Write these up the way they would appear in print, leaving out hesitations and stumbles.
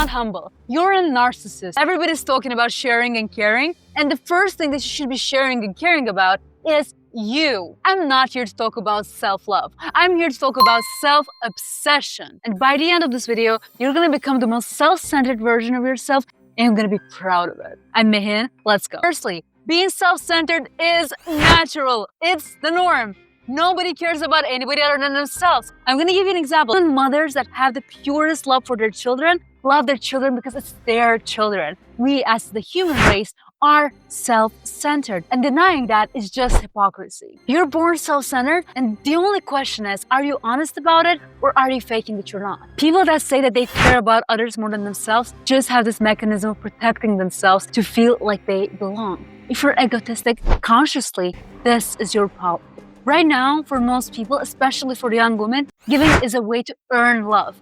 not humble. You're a narcissist. Everybody's talking about sharing and caring, and the first thing that you should be sharing and caring about is you. I'm not here to talk about self-love. I'm here to talk about self-obsession. And by the end of this video, you're gonna become the most self-centered version of yourself, and you're gonna be proud of it. I'm Mehin. Let's go. Firstly, being self-centered is natural. It's the norm. Nobody cares about anybody other than themselves. I'm gonna give you an example. Mothers that have the purest love for their children love their children because it's their children. We as the human race are self-centered, and denying that is just hypocrisy. You're born self-centered, and the only question is, are you honest about it, or are you faking that you're not? People that say that they care about others more than themselves just have this mechanism of protecting themselves to feel like they belong. If you're egotistic consciously, this is your problem. Right now, for most people, especially for young women, giving is a way to earn love.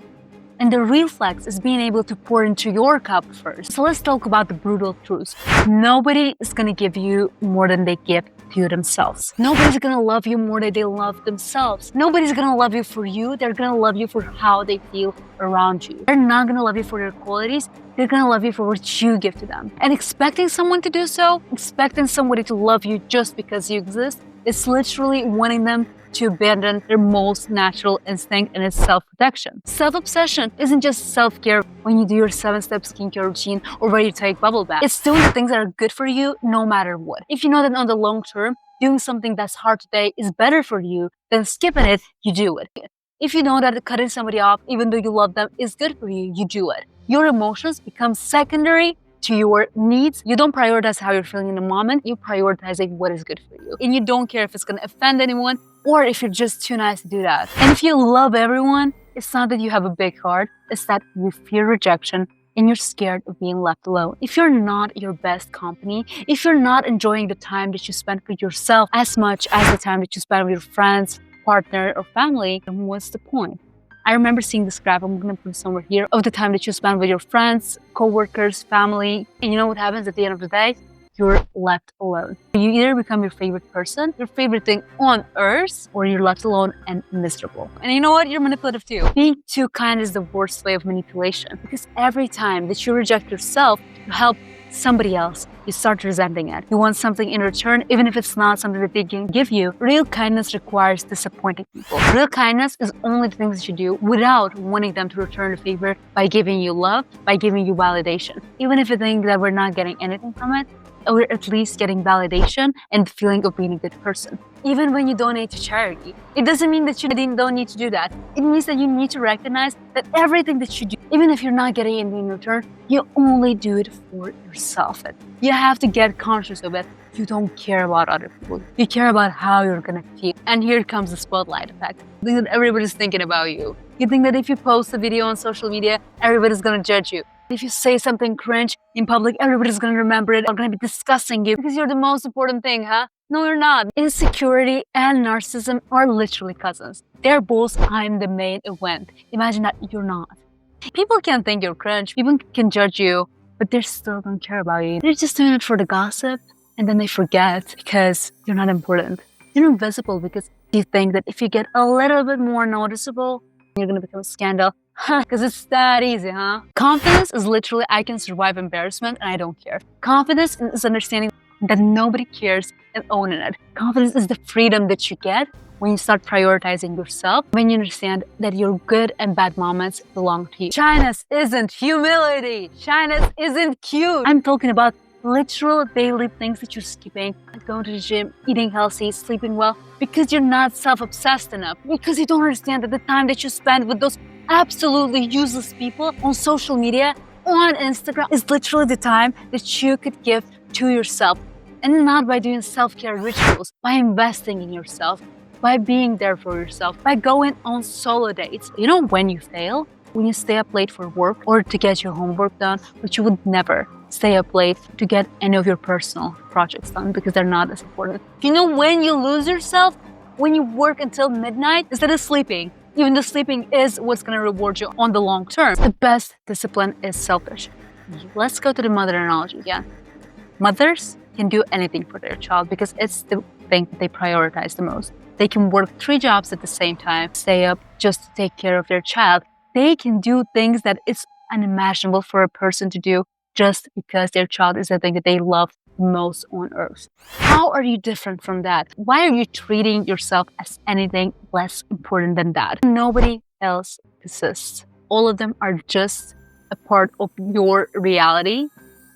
And the reflex is being able to pour into your cup first. So let's talk about the brutal truth. Nobody is gonna give you more than they give to themselves. Nobody's gonna love you more than they love themselves. Nobody's gonna love you for you. They're gonna love you for how they feel around you. They're not gonna love you for their qualities. They're gonna love you for what you give to them. And expecting someone to do so, expecting somebody to love you just because you exist, is literally wanting them to abandon their most natural instinct, and it's self-protection. Self-obsession isn't just self-care when you do your 7-step skincare routine or where you take bubble bath. It's doing the things that are good for you no matter what. If you know that on the long term, doing something that's hard today is better for you, then skipping it, you do it. If you know that cutting somebody off, even though you love them, is good for you, you do it. Your emotions become secondary to your needs. You don't prioritize how you're feeling in the moment, you prioritize what is good for you. And you don't care if it's gonna offend anyone or if you're just too nice to do that. And if you love everyone, it's not that you have a big heart, it's that you fear rejection and you're scared of being left alone. If you're not your best company, if you're not enjoying the time that you spend with yourself as much as the time that you spend with your friends, partner, or family, then what's the point? I remember seeing this graph, I'm gonna put it somewhere here, of the time that you spend with your friends, co-workers, family, and you know what happens at the end of the day? You're left alone. You either become your favorite person, your favorite thing on earth, or you're left alone and miserable. And you know what? You're manipulative too. Being too kind is the worst way of manipulation, because every time that you reject yourself to help somebody else, you start resenting it. You want something in return, even if it's not something that they can give you. Real kindness requires disappointing people. Real kindness is only the things that you do without wanting them to return the favor by giving you love, by giving you validation. Even if you think that we're not getting anything from it, we're at least getting validation and the feeling of being a good person. Even when you donate to charity, it doesn't mean that you don't need to do that. It means that you need to recognize that everything that you do, even if you're not getting anything in return, you only do it for yourself. You have to get conscious of it. You don't care about other people. You care about how you're gonna feel. And here comes the spotlight effect. You think that everybody's thinking about you. You think that if you post a video on social media, everybody's gonna judge you. If you say something cringe in public, everybody's gonna remember it or gonna be discussing you because you're the most important thing, huh? No, you're not. Insecurity and narcissism are literally cousins. They're both I'm the main event. Imagine that you're not. People can think you're cringe, people can judge you, but they still don't care about you. They're just doing it for the gossip, and then they forget because you're not important. You're invisible because you think that if you get a little bit more noticeable, you're gonna become a scandal. Because it's that easy, huh? Confidence is literally, I can survive embarrassment and I don't care. Confidence is understanding that nobody cares and owning it. Confidence is the freedom that you get when you start prioritizing yourself, when you understand that your good and bad moments belong to you. Shyness isn't humility. Shyness isn't cute. I'm talking about literal daily things that you're skipping, like going to the gym, eating healthy, sleeping well, because you're not self-obsessed enough, because you don't understand that the time that you spend with those absolutely useless people on social media, on Instagram, is literally the time that you could give to yourself. And not by doing self-care rituals, by investing in yourself, by being there for yourself, by going on solo dates. You know when you fail? When you stay up late for work or to get your homework done, but you would never stay up late to get any of your personal projects done because they're not as important. You know when you lose yourself? When you work until midnight instead of sleeping. Even though sleeping is what's going to reward you on the long term. The best discipline is selfish. Let's go to the mother analogy again. Mothers can do anything for their child because it's the thing that they prioritize the most. They can work 3 jobs at the same time, stay up just to take care of their child. They can do things that it's unimaginable for a person to do just because their child is the thing that they love most on earth. How are you different from that? Why are you treating yourself as anything less important than that? Nobody else exists. All of them are just a part of your reality.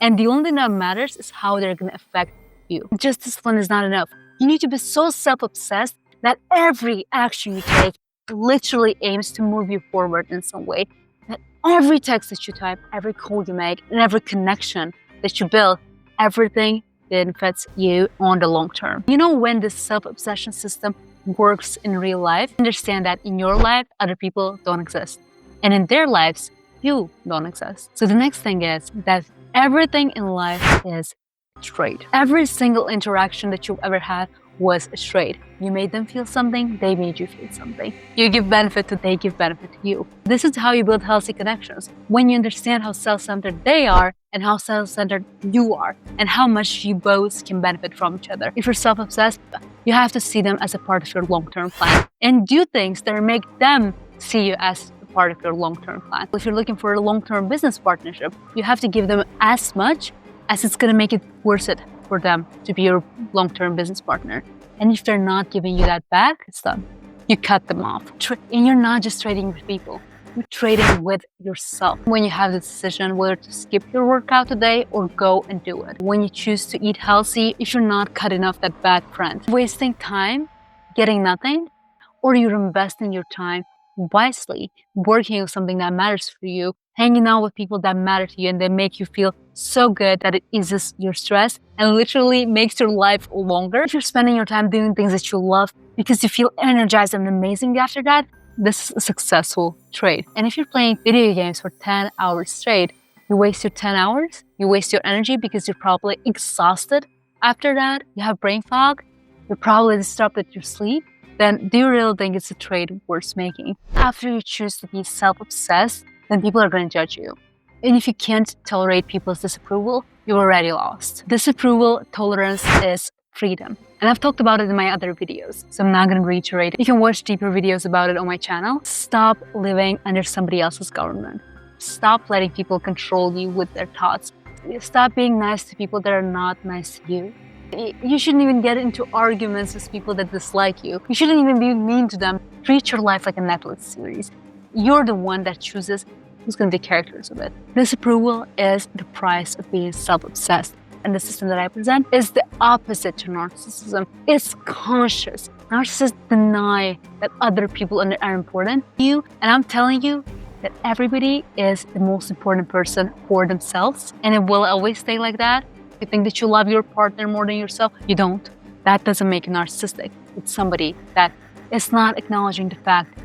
And the only thing that matters is how they're going to affect you. Just discipline is not enough. You need to be so self-obsessed that every action you take literally aims to move you forward in some way. That every text that you type, every call you make, and every connection that you build, everything benefits you on the long term. You know, when this self-obsession system works in real life, understand that in your life, other people don't exist. And in their lives, you don't exist. So the next thing is that everything in life is straight. Every single interaction that you've ever had was straight. You made them feel something, they made you feel something. You give benefit to, they give benefit to you. This is how you build healthy connections. When you understand how self-centered they are and how self-centered you are and how much you both can benefit from each other. If you're self-obsessed, you have to see them as a part of your long-term plan and do things that make them see you as a part of your long-term plan. If you're looking for a long-term business partnership, you have to give them as much as it's going to make it worth it for them to be your long-term business partner. And if they're not giving you that back, it's done. You cut them off. And you're not just trading with people, you're trading with yourself. When you have the decision whether to skip your workout today or go and do it. When you choose to eat healthy, if you're not cutting off that bad friend. Wasting time, getting nothing, or you're investing your time wisely, working on something that matters for you, hanging out with people that matter to you and they make you feel so good that it eases your stress and literally makes your life longer. If you're spending your time doing things that you love because you feel energized and amazing after that, this is a successful trade. And if you're playing video games for 10 hours straight, you waste your 10 hours, you waste your energy because you're probably exhausted after that, you have brain fog, you're probably disrupted your sleep, then do you really think it's a trade worth making? After you choose to be self-obsessed, then people are going to judge you. And if you can't tolerate people's disapproval, you're already lost. Disapproval tolerance is freedom. And I've talked about it in my other videos, so I'm not going to reiterate it. You can watch deeper videos about it on my channel. Stop living under somebody else's government. Stop letting people control you with their thoughts. Stop being nice to people that are not nice to you. You shouldn't even get into arguments with people that dislike you. You shouldn't even be mean to them. Treat your life like a Netflix series. You're the one that chooses who's going to be characters of it. Disapproval is the price of being self-obsessed. And the system that I present is the opposite to narcissism. It's conscious. Narcissists deny that other people are important to you. And I'm telling you that everybody is the most important person for themselves. And it will always stay like that. You think that you love your partner more than yourself? You don't. That doesn't make you narcissistic. It's somebody that is not acknowledging the fact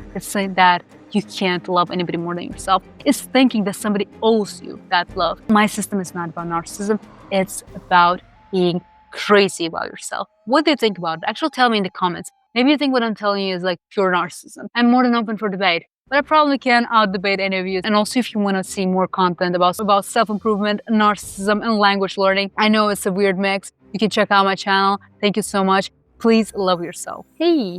that you can't love anybody more than yourself. It's thinking that somebody owes you that love. My system is not about narcissism. It's about being crazy about yourself. What do you think about it? Actually, tell me in the comments. Maybe you think what I'm telling you is like pure narcissism. I'm more than open for debate. But I probably can out-debate any of you. And also, if you want to see more content about self-improvement, narcissism, and language learning, I know it's a weird mix. You can check out my channel. Thank you so much. Please love yourself. Hey!